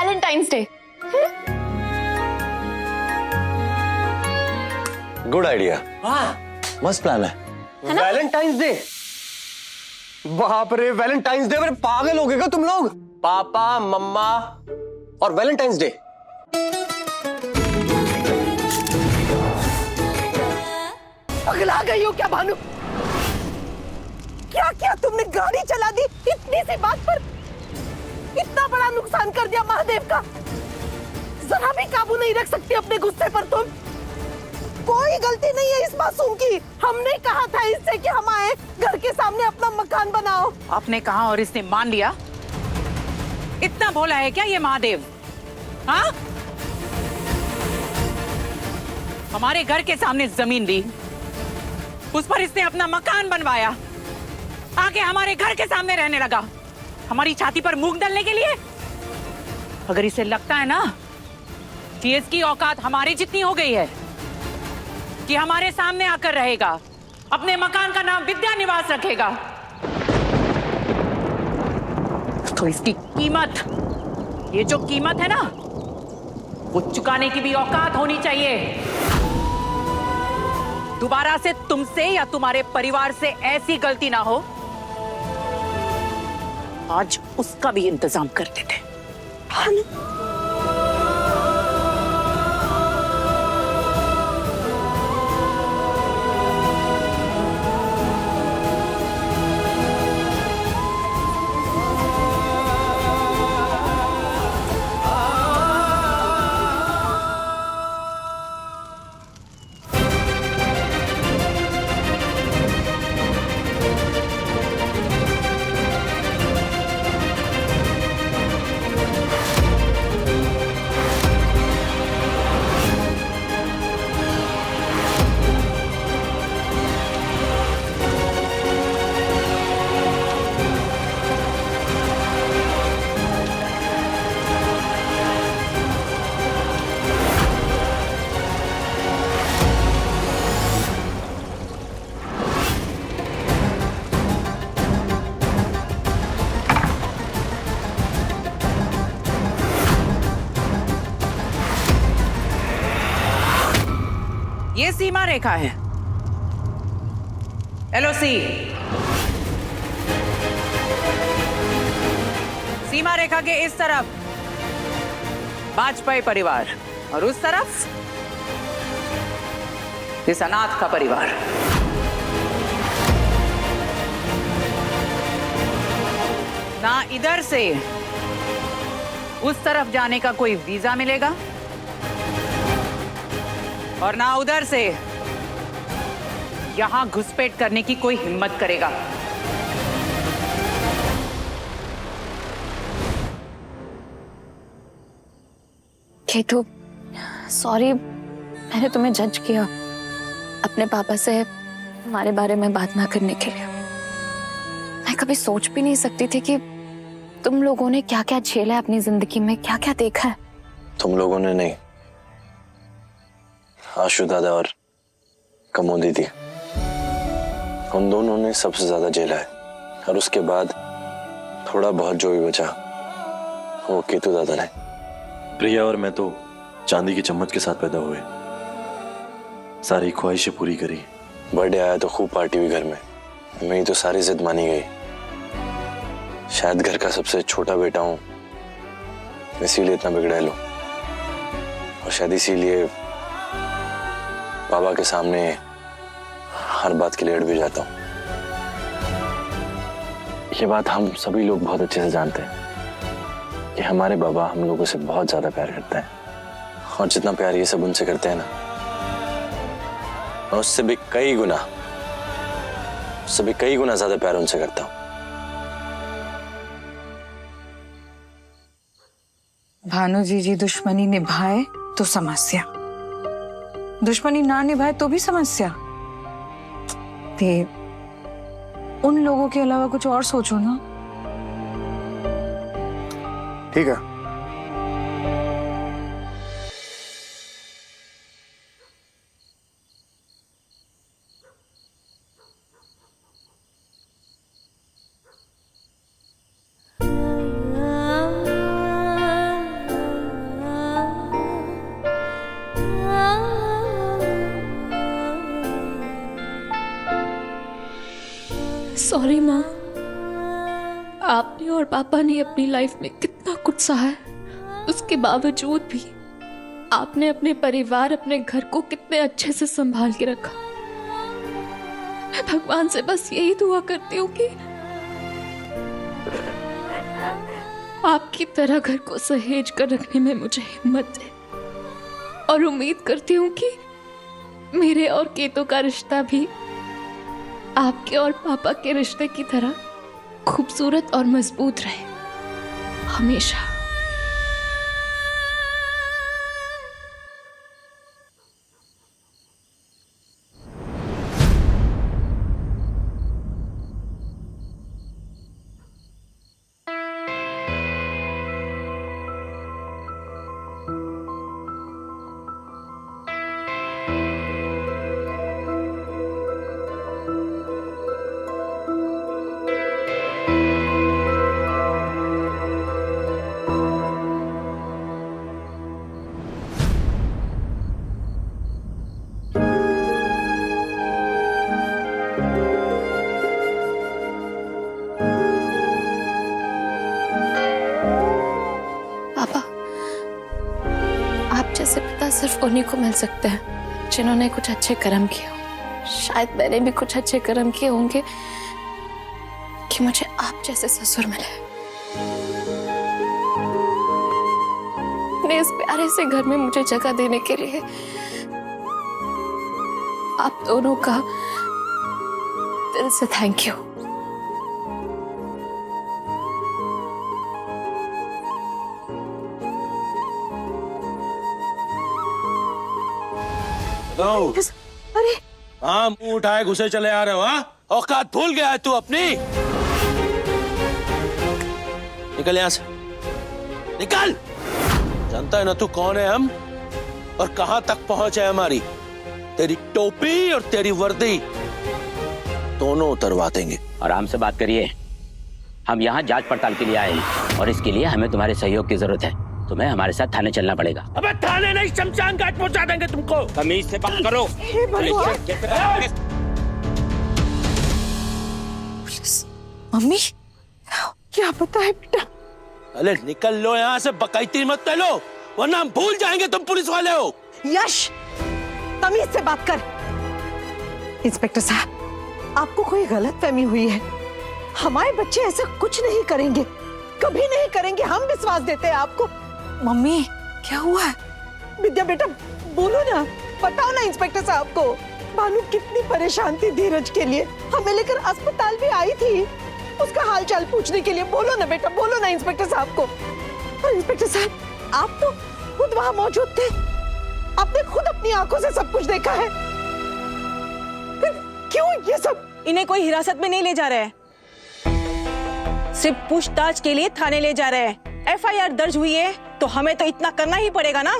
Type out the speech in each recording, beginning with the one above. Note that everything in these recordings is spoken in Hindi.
Valentine's day. गुड आइडिया, मस्त प्लान है। वैलेंटाइंस डे, बाप रे वैलेंटाइंस डे, पागल हो गए क्या तुम लोग? पापा मम्मा और वैलेंटाइंस डे। पगला गई हो क्या भानु? क्या क्या तुमने गाड़ी चला दी इतनी सी बात पर? इतना बड़ा नुकसान कर दिया महादेव का। जरा भी काबू नहीं रख सकती अपने गुस्से पर तुम। कोई गलती नहीं है इस मासूम की। हमने कहा था इससे कि हम आए, घर के सामने अपना मकान बनाओ। आपने कहा और इसने मान लिया? इतना भोला है क्या ये महादेव? हाँ, हमारे घर के सामने जमीन दी, उस पर इसने अपना मकान बनवाया, आके हमारे घर के सामने रहने लगा, हमारी छाती पर मूंग डालने के लिए। अगर इसे लगता है ना कि इसकी औकात हमारी जितनी हो गई है कि हमारे सामने आकर रहेगा, अपने मकान का नाम विद्या निवास रखेगा, तो इसकी कीमत, ये जो कीमत है ना, वो चुकाने की भी औकात होनी चाहिए। दोबारा से तुमसे या तुम्हारे परिवार से ऐसी गलती ना हो। आज उसका भी इंतजाम कर देते। ये सीमा रेखा है, एलओसी। सीमा रेखा के इस तरफ वाजपेयी परिवार और उस तरफ इस अनाथ का परिवार। ना इधर से उस तरफ जाने का कोई वीजा मिलेगा और ना उधर से यहां घुसपैठ करने की कोई हिम्मत करेगा। केतु, सॉरी, मैंने तुम्हें जज किया अपने पापा से हमारे बारे में बात ना करने के लिए। मैं कभी सोच भी नहीं सकती थी कि तुम लोगों ने क्या क्या झेला है अपनी जिंदगी में, क्या क्या देखा है। तुम लोगों ने नहीं, आशु दादा और कमो दीदी, उन दोनों ने सबसे ज्यादा झेला है। और उसके बाद थोड़ा बहुत जो भी बचा वो केतु दादा ने। प्रिया और मैं तो चांदी की चम्मच के साथ पैदा हुए, सारी ख्वाहिशें पूरी करी। बर्थडे आया तो खूब पार्टी हुई घर में, मेरी तो सारी जिद मानी गई। शायद घर का सबसे छोटा बेटा हूं, इसीलिए इतना बिगड़ैल हूं, और शायद इसीलिए बाबा के सामने हर बात के लिए अड़ भी जाता हूं। ये बात हम सभी लोग बहुत अच्छे से जानते हैं कि हमारे बाबा हम लोगों से बहुत ज्यादा प्यार करते हैं, और जितना प्यार ये सब उनसे करते हैं ना, मैं उससे भी कई गुना ज्यादा प्यार उनसे करता हूं। भानु जी दुश्मनी निभाए तो समस्या, दुश्मनी ना निभाए तो भी समस्या। ते उन लोगों के अलावा कुछ और सोचो ना। ठीक है, सॉरी माँ, आपने और पापा ने अपनी लाइफ में कितना कुछ सहा है, उसके बावजूद भी आपने अपने परिवार, अपने घर को कितने अच्छे से संभाल के रखा। मैं भगवान से बस यही दुआ करती हूँ कि आपकी तरह घर को सहेज कर रखने में मुझे हिम्मत दे, और उम्मीद करती हूँ कि मेरे और केतु का रिश्ता भी आपके और पापा के रिश्ते की तरह खूबसूरत और मजबूत रहे हमेशा। पापा, आप जैसे पिता सिर्फ उन्हीं को मिल सकते हैं जिन्होंने कुछ अच्छे कर्म किए हों। शायद मैंने भी कुछ अच्छे कर्म किए होंगे कि मुझे आप जैसे ससुर मिले। अपने इस प्यारे से घर में मुझे जगह देने के लिए आप दोनों का दिल से थैंक यू। अरे हाँ, मुंह उठाए घुसे चले आ रहे हो? हाँ, औकात भूल गया है तू अपनी। निकल यहां से, निकल। जानता है ना तू कौन है हम और कहां तक पहुंच है हमारी। तेरी टोपी और तेरी वर्दी दोनों उतरवा देंगे। आराम से बात करिए, हम यहाँ जांच पड़ताल के लिए आए हैं और इसके लिए हमें तुम्हारे सहयोग की जरूरत है। तुम्हें हमारे साथ थाने चलना पड़ेगा। अबे थाने नहीं, शमशान घाट पहुंचा देंगे तुमको। तमीज से बात करो। मम्मी क्या पता है बेटा? अरे निकल लो यहाँ से, बकैती मत लो वरना हम भूल जाएंगे तुम पुलिस वाले हो। यश, तमीज से बात कर। इंस्पेक्टर साहब, आपको कोई गलतफहमी हुई है। हमारे बच्चे ऐसा कुछ नहीं करेंगे, कभी नहीं करेंगे। हम विश्वास देते हैं आपको। मम्मी क्या हुआ है? विद्या बेटा बोलो ना, बताओ ना इंस्पेक्टर साहब को। भानु कितनी परेशान थी धीरज के लिए, हमें लेकर अस्पताल भी आई थी उसका हालचाल पूछने के लिए। बोलो ना बेटा, बोलो ना इंस्पेक्टर साहब को। और इंस्पेक्टर साहब, आप तो खुद वहां मौजूद थे, आपने खुद अपनी आंखों से सब कुछ देखा है। फिर क्यों ये सब? इन्हें कोई हिरासत में नहीं ले जा रहे हैं, सिर्फ पूछताछ के लिए थाने ले जा रहे हैं। एफआईआर दर्ज हुई है तो हमें तो इतना करना ही पड़ेगा ना।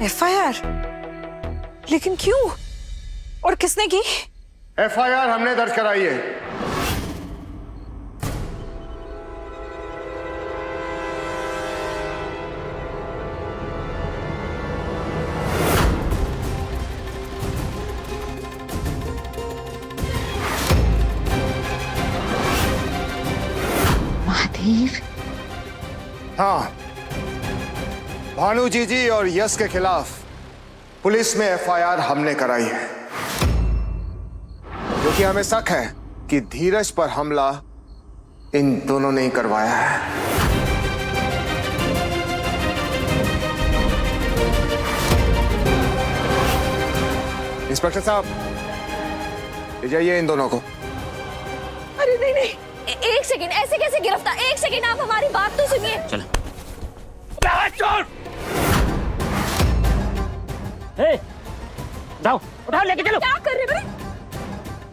एफआईआर? लेकिन क्यों और किसने की? एफआईआर हमने दर्ज कराई है। हाँ, भानु जीजी और यश के खिलाफ पुलिस में एफआईआर हमने कराई है, क्योंकि हमें शक है कि धीरज पर हमला इन दोनों ने ही करवाया है। इंस्पेक्टर साहब, ले जाइए इन दोनों को। अरे नहीं नहीं, एक सेकंड, ऐसे कैसे गिरफ्तार? एक सेकंड, आप हमारी बात तो सुनिए। चलो। उठाओ उठाओ, लेके चलो। क्या कर रहे हैं?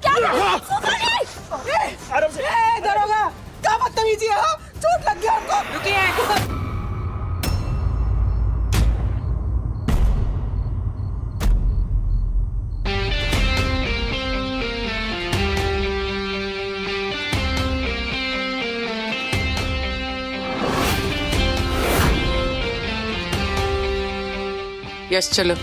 क्या कर रहे हैं? दरोगा, क्या बदतमीजी है? चोट लग गया हमको। रुकिए। यस, चलो।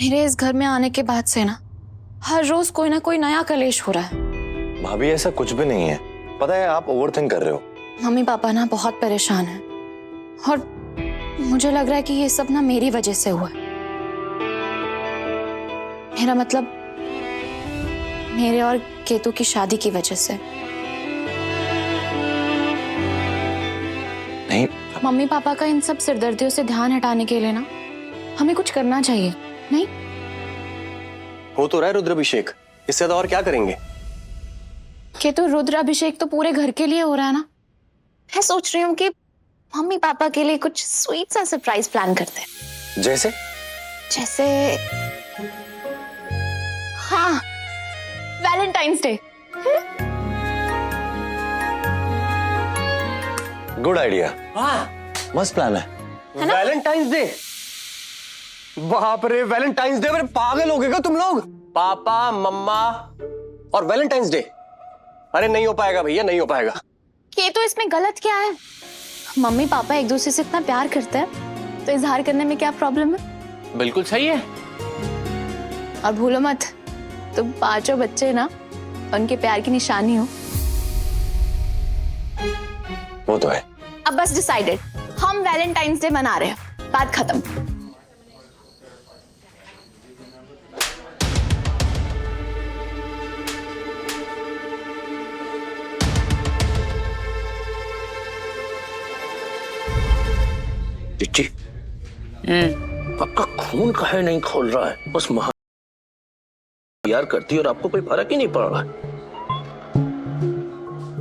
मेरे इस घर में आने के बाद से ना हर रोज कोई ना कोई नया कलेश हो रहा है। भाभी ऐसा कुछ भी नहीं है, पता है आप ओवरथिंक कर रहे हो। मम्मी पापा ना बहुत परेशान हैं और मुझे लग रहा है कि ये सब ना मेरी वजह से हुआ है। मेरा मतलब मेरे और केतु की शादी की वजह से। नहीं, मम्मी पापा का इन सब सिरदर्दियों से ध्यान हटाने के लिए ना हमें कुछ करना चाहिए, नहीं? हो तो रहा है रुद्राभिषेक, इससे तो और क्या करेंगे। केतु रुद्राभिषेक तो पूरे घर के लिए हो रहा है ना। मैं सोच रही हूँ कि मम्मी पापा के लिए कुछ स्वीट सा सरप्राइज प्लान करते हैं। जैसे जैसे हाँ, वैलेंटाइंस डे। गुड आइडिया, वाह, मस्त प्लान है। वैलेंटाइंस डे, बाप रे, वैलेंटाइंस डे, मेरे पागल हो गए क्या तुम लोग? पापा मम्मा और वैलेंटाइंस डे, अरे नहीं हो पाएगा भैया, नहीं हो पाएगा। ये तो इसमें गलत क्या है? मम्मी पापा एक दूसरे से इतना प्यार करते हैं तो इजहार करने में क्या प्रॉब्लम है? बिल्कुल सही है। और भूलो मत, तुम पांचों बच्चे ना उनके प्यार की निशानी हो। वो तो है। अब बस डिसाइडेड, हम वैलेंटाइंस डे मना रहे हैं, बात खत्म। चिच्ची, आपका खून काहे नहीं खोल रहा है? बस महा यार करती और आपको कोई फर्क ही नहीं पड़ रहा है।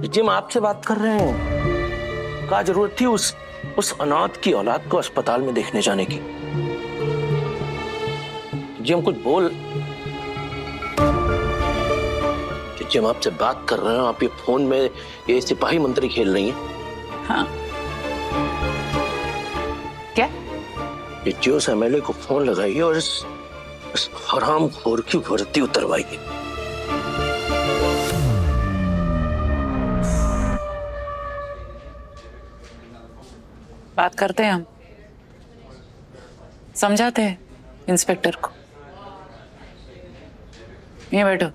चिच्ची, हम आपसे बात कर रहे हैं। क्या जरूरत थी उस अनाथ की औलाद को अस्पताल में देखने जाने की? जी हम कुछ बोल, चिच्ची हम आपसे बात कर रहे हैं, आप ये फोन में ये सिपाही मंत्री खेल रही हैं। हाँ, क्या? चिच्ची उस एमएलए को फोन लगाइए और इस हरामखोर की वर्दी उतरवाइए। बात करते हैं हम, समझाते हैं इंस्पेक्टर को। ये बैठो।